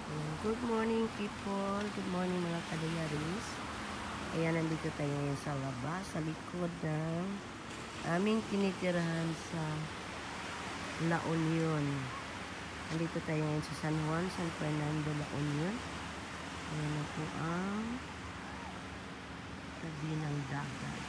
Good morning people, good morning mga kadayaris. Ayan, nandito tayo ngayon sa labas, sa likod ng aming tinitirahan sa La Union. Nandito tayo ngayon sa San Juan, San Fernando, La Union. Ayan na po ang tabi ng dagat.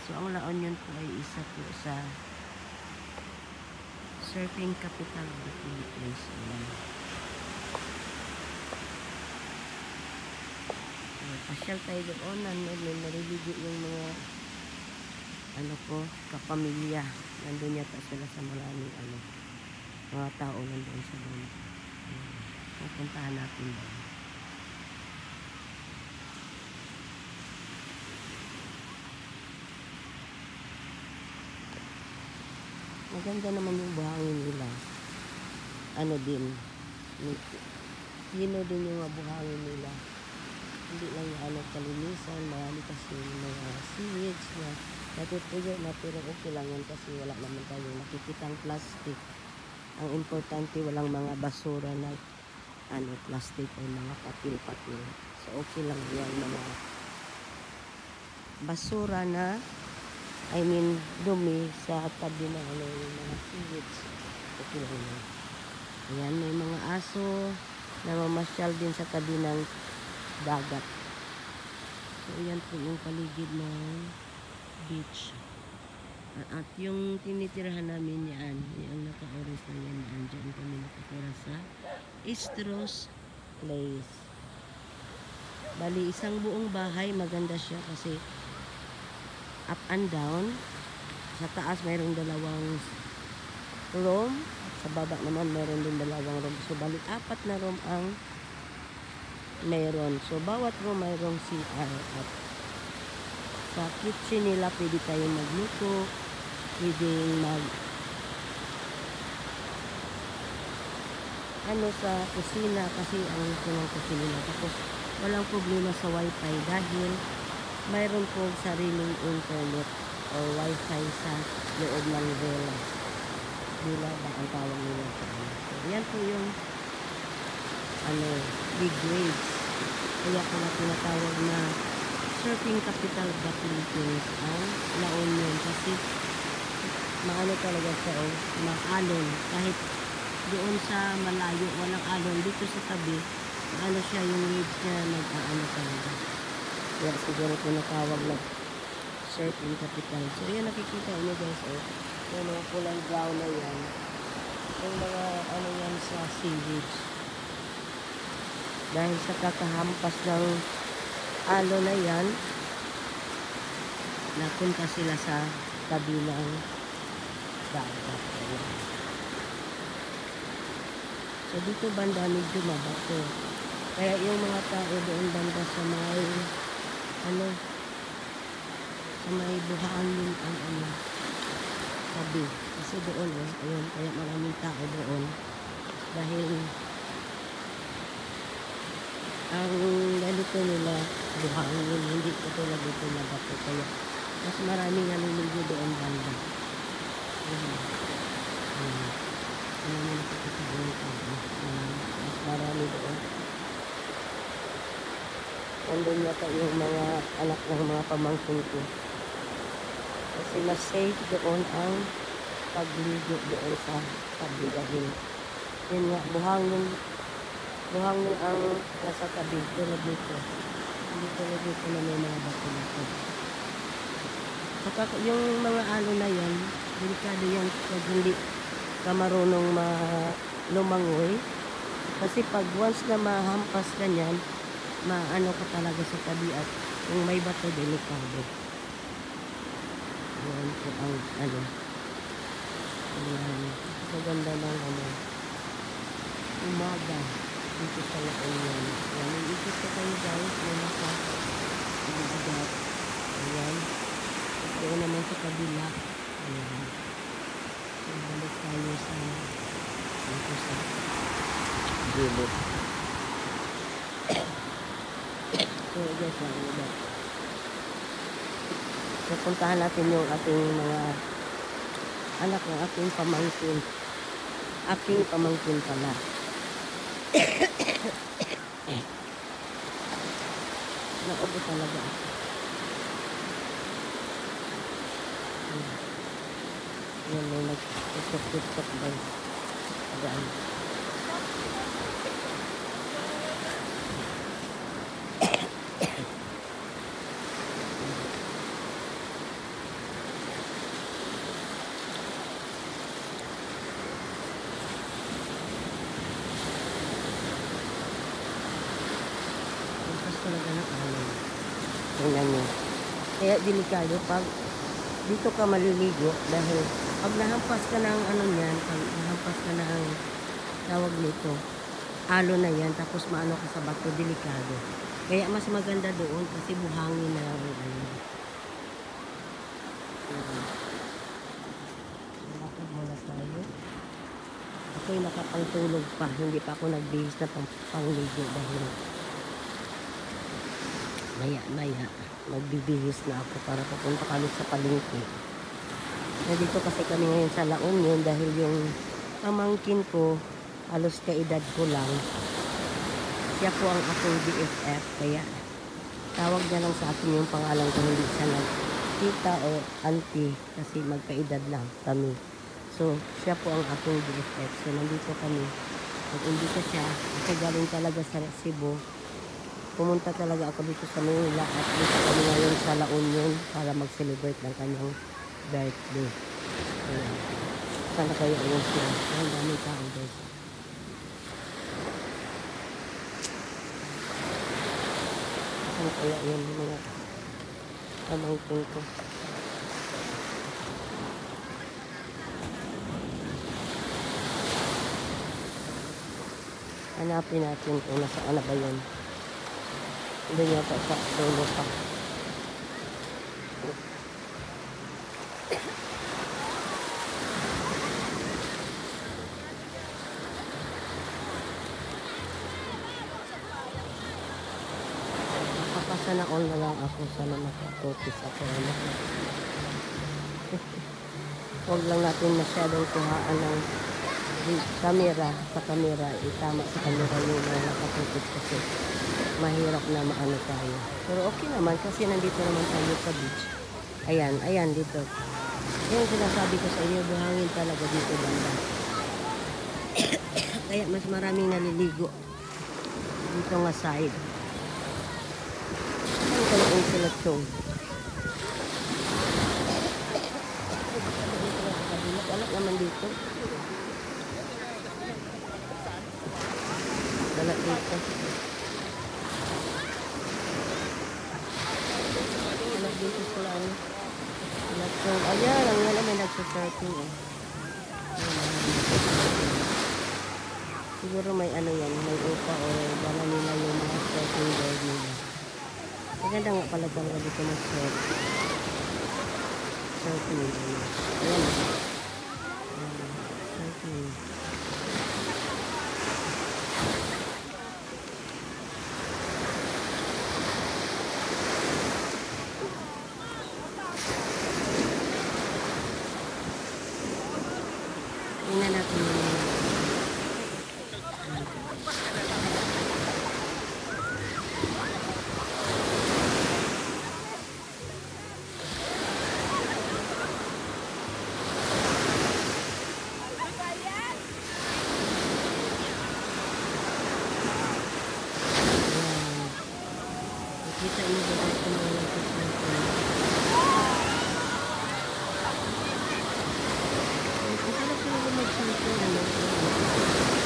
So ang La Union po ay isa po sa surfing capital of the Philippines. Ayan. Pasyal tayo doon, nariligo yung mga kapamilya. Nandun yata sila sa maraming mga tao nandun sa doon. Pupuntahan natin doon. Maganda naman yung buhangin nila. Hino din yung buhangin nila. Hindi lang kalinisan, marami kasi mga seaweeds na natutuyo na, pero okay lang yan kasi wala naman tayong nakikitang plastic. Ang importante walang mga basura na plastic o mga patil-patil. So okay lang yan, mga basura na dumi sa tabi ng yung mga seaweeds. Okay lang yan. Ayan, may mga aso na mamasyal din sa tabi ng dagat. So yan po yung paligid ng beach. At yung tinitirahan namin yan, yung naka-orange na yan, andyan kami nakatira sa Istros Place. Bali, isang buong bahay, maganda siya kasi up and down. Sa taas mayroong dalawang room, at sa baba naman mayroon din dalawang room. So bali, 4 na room ang mayroon. So bawat room mayroong CR, at sa kitchen nila pwede tayong magluto, pwedeng sa kusina kasi ang kusina nila. Tapos walang problema sa wifi dahil mayroon po sariling internet o wifi sa loob ng villa ba ang tawag nila sa So yan po yung big waves. Kaya pala tinatawag na surfing capital of the Philippines ang La Union, kasi talaga siya maalon. Kahit doon sa malayo walang alon, dito sa tabi siya yung waves niya talaga. Kaya siguro tinatawag na surfing capital. So yan, nakikita niyo guys, yung mga pulang brown na yan, yung mga yan sa seaweeds. Dahil sa kakahampas ng alo na yan, napunta sila sa tabi ng dagat. So dito banda medyo mabato. Kaya yung mga tao doon banda sa may sa may buhangin ang tabi. Kasi doon ayun, kaya maraming tao doon. Dahil ang ganito nila buhangin, hindi ko tulad dito na bato, kaya mas maraming naliligo doon banda. Mas marami doon. Nandun yata yung mga anak ng mga pamangkin ko, kasi mas safe doon ang pagligo doon sa tabi dahil yun nga, buhangin ang nasa tabi. Tulad dito, hindi tulad dito na may mga bato dito. Saka yung mga na yan, delikado yan pag hindi ka marunong lumangoy, kasi pag once na mahampas ka niyan, ka talaga sa tabi, at kung may bato, delikado. Yan po ang maganda ng umaga dito sa La Union. Yan, ikot ko kayo guys, nasa dagat. Ayan. Doon naman sa kabila. Ayan. Balik tayo sa gilid. So guys, pupuntahan natin yung ating mga anak ng aking pamangkin. Aking pamangkin pala. Naubo talaga ako. Yan, may nag-tutok-tutok ba yun? Agaan. Talaga ng alon. Tingnan nyo. Kaya delikado pag dito ka maliligo dahil pag nahampas ka ng ano niyan, pag nahampas ka ng tawag nito, alon na yan, tapos maano ka sa bato, delikado. Kaya mas maganda doon kasi buhangin na lang ang ano. Lakad muna tayo. Ako'y nakapangtulog pa, hindi pa ako nagbihis na pangligo dahil maya magbibihis na ako para pupunta kami sa palengke. Nandito kasi kami ngayon sa La Union dahil yung pamangkin ko halos kaedad ko lang, siya po ang akong BFF, kaya tawag na lang sa akin yung pangalan ko, hindi siya tita o auntie kasi magkaedad lang kami. So siya po ang akong BFF, so nandito kami. Pag hindi ko siya, kasi galing talaga sa Cebu, pumunta talaga ako dito sa Manila at dito kami ngayon sa La Union para mag-celebrate ng kanyang birthday. Ayan. Sana kayo ayun siya. Ang daming tao guys. Sana kaya yun yung mga pamangkin ko. Hanapin natin kung nasaan na ba yun. Doon yata sa dulo pa. Nakapasa na all na lang ako. Sana makatopis ako. Huwag lang natin masyadong kuhaan ng camera. Sa camera, itama sa camera yung nakatopis kasi mahirap na maano tayo. Pero okay naman kasi nandito naman tayo sa beach. Ayan, ayan dito. Yung sinasabi ko sa inyo, buhangin talaga dito banda. Kaya mas maraming naliligo dito nga side. Ano ka yung insulatong? Wala naman dito. Wala dito. Dito sila ano. Ayan, ang wala may nagsasurfing eh. Siguro may ano yan, may upa o dala nila yung mga surfing board nila. Maganda nga pala talaga dito mag-surf. Surfing nila. Ayan. Surfing. Tingnan natin yung kita ini juga semua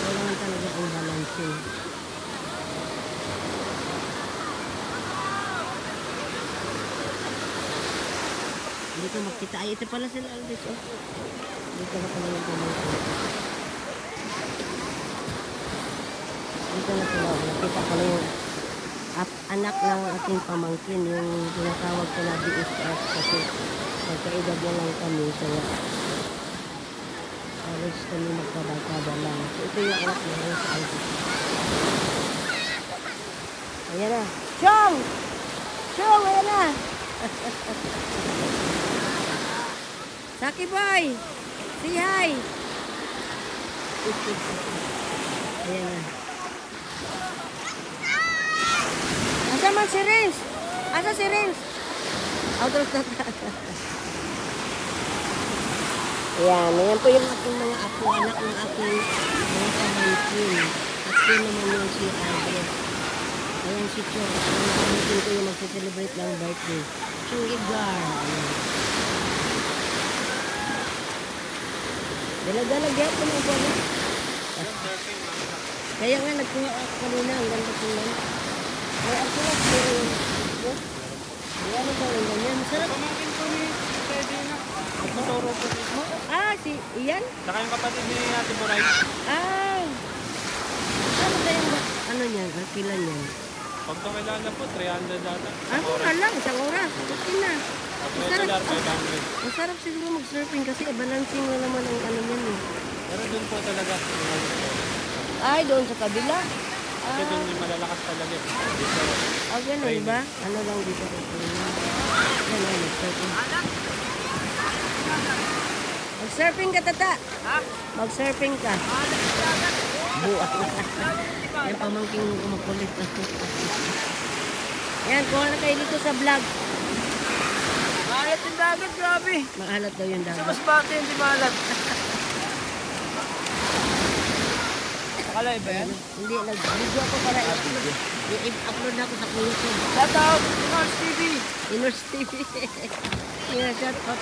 kailangan talaga ang balancing. Hindi ko makita. Ay, ito pala sila Aldis. Oh. Dito na pala yung pamangkin. Dito na sila. Nakita pala yung anak ng ating pamangkin. Yung tinatawag ko na BFF kasi magkaedad na lang kami. Kaya halos kami magkabagkada lang. So, ito yung anak niya sa Aldis. Ayan na. Chong! Chong! Ayan na! Saki boy! Say hi! Ayan na. si Renz! Asa si Renz? Out of the Ayan po yung aking mga apo, anak ng aking mga pamangkin. At yun naman yung si Albert. Ayan si Chong. Ang pamangkin ko yung magse-celebrate ng birthday. Chong Edgar. Dalag-dalag yan po ng buwan. Kaya nga nagkuha ako kanina. Ang ganda po lang. Kaya ako lang pero ayan ang parang ganyan. Masarap. Pamangkin ko ni Teddy na. Nagtuturo po dito. Si Ian? Saka yung kapatid ni Ate Boray. Ano ba yung ano niyan? Kilan niyan? Pag tumilala po, 300 data. Mura lang. Isang oras. Okay na. Pag $500. Masarap siguro mag-surfing kasi balancing na naman ang ano niyan eh. Pero dun po talaga. Ay, doon sa kabila. Kasi dun yung malalakas talaga. Dito. Ganun ba? Ano lang dito? Yan ay, mag-surfing. Mag-surfing ka, tata. Ha? Mag-surfing ka. Buwan. Yan, pamangking kumakulit. Yan, kuha na kayo dito sa vlog. Maalat yung dagat, grabe. Maalat daw yung Sa dagat. mas bate, hindi maalat. Nakalay ba yan? Hindi, nag-video ako para i-upload na ako sa YouTube. Shout out, Inors TV. Inors TV. Yeah, shout out.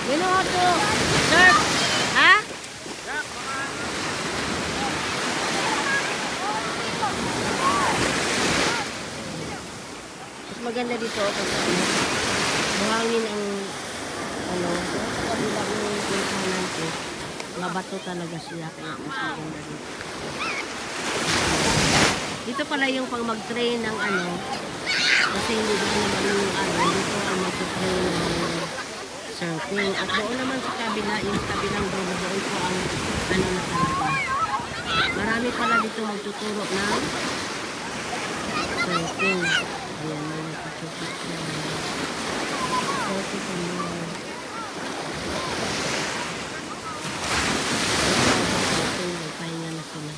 You know how to surf? Ha? Mas maganda dito ako sa buhangin ang ano, sa kabila ng pinsanan ko. Mga bato talaga siya kaya mas maganda dito. Dito pala yung pang mag-train ng ano, kasi hindi doon naman yung ano, dito ang mag-train ng surfing. At doon naman sa kabila, yung kabilang doon po ang ano na talaga. Marami pala dito magtuturo ng surfing. Ayan, may nagtutupit na. Surfing mo. Nagpahinga na sila.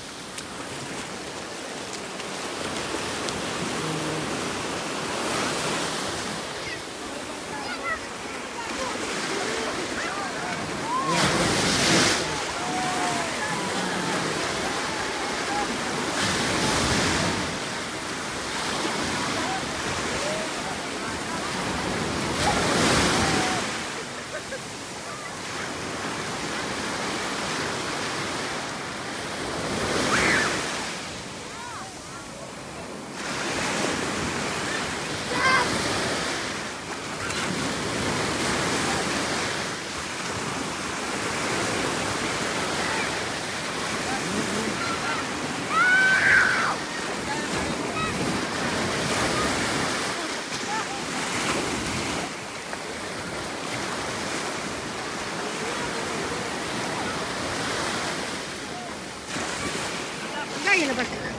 Kaya na ba sila?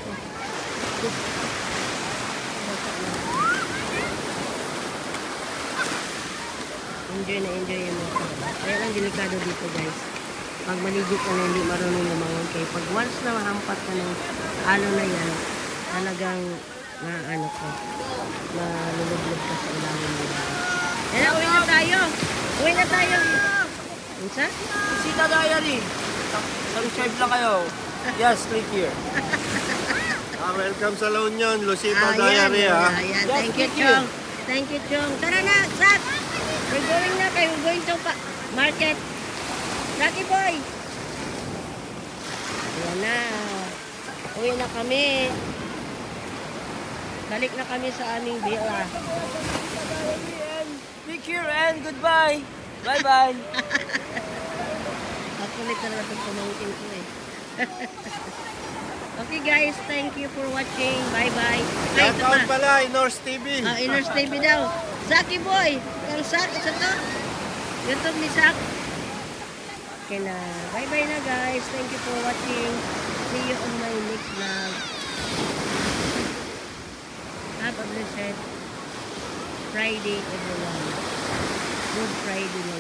Enjoy na enjoy yung mga sarap. Kaya lang delikado dito guys. Pag maligit ka na hindi marunong lumangon kayo. Pag once na mahampat ka ng alo na yan, talagang na ano ko, malulublob ka sa ilalim nila. Kaya uwi na tayo! Uwi na tayo! Unsa? Sita Diary. Subscribe lang kayo. Yes, click here. Welcome sa La Union, Lucita Diary. Ayan. Thank you, Chong. Thank you, Chong. Tara na, Zach! We're going na kayo. We're going to market. Lucky boy! Ayan na. Uwi na kami. Balik na kami sa aming villa. Click here and goodbye. Bye-bye. Akulit na natin pamangkin ko eh. Okay guys, thank you for watching. Bye-bye. Shout out pala, Inors TV. Inors TV daw. Zaki boy. Yung Zak, isa to. YouTube ni Zak. Okay na. Bye-bye na guys. Thank you for watching. See you on my next vlog. Have a blessed Friday everyone. Good Friday na